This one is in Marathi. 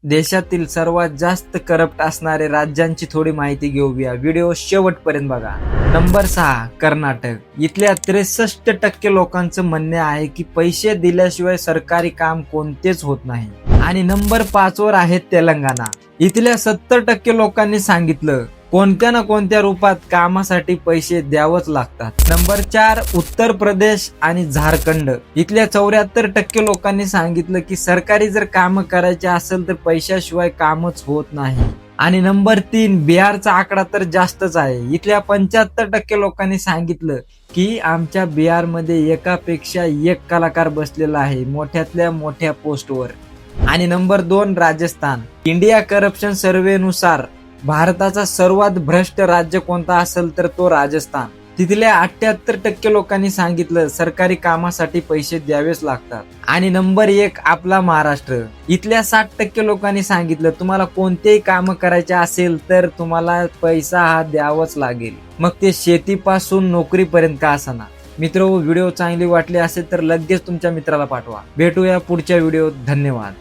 देशातील सर्वात जास्त करप्ट असणारे राज्यांची थोडी माहिती घेऊया. व्हिडिओ शेवटपर्यंत बघा. नंबर 6 कर्नाटक. इथल्या 63% लोकांचं म्हणणे आहे की पैसे दिल्याशिवाय सरकारी काम कोणतेच होत नाही. आणि नंबर 5 वर आहे तेलंगणा. इथल्या 70% लोकांनी सांगितलं कोणत्या ना कोणत्या रूपात कामासाठी पैसे द्यावंच लागतात. नंबर 4 उत्तर प्रदेश आणि झारखंड. इथल्या 74% लोकांनी सांगितलं की सरकारी जर काम करायचे असेल तर पैशाशिवाय कामच होत नाही. आणि नंबर 3 बिहारचा आकडा तर जास्तच आहे. इथल्या 75% लोकांनी सांगितलं की आमच्या बिहारमध्ये एकापेक्षा एक कलाकार बसलेला आहे मोठ्यातल्या मोठ्या पोस्टवर. आणि नंबर 2 राजस्थान. इंडिया करप्शन सर्व्हेनुसार भारताचा सर्वात भ्रष्ट राज्य कोणता असेल तर तो राजस्थान. तिथल्या 78% लोकांनी सांगितलं सरकारी कामासाठी पैसे द्यावेच लागतात. आणि नंबर 1 आपला महाराष्ट्र. इथल्या 60% लोकांनी सांगितलं तुम्हाला कोणतेही काम करायचे असेल तर तुम्हाला पैसा हा द्यावाच लागेल, मग ते शेतीपासून नोकरीपर्यंत का असना. मित्र, व्हिडिओ चांगली वाटली असेल तर लगेच तुमच्या मित्राला पाठवा. भेटूया पुढच्या व्हिडिओत. धन्यवाद.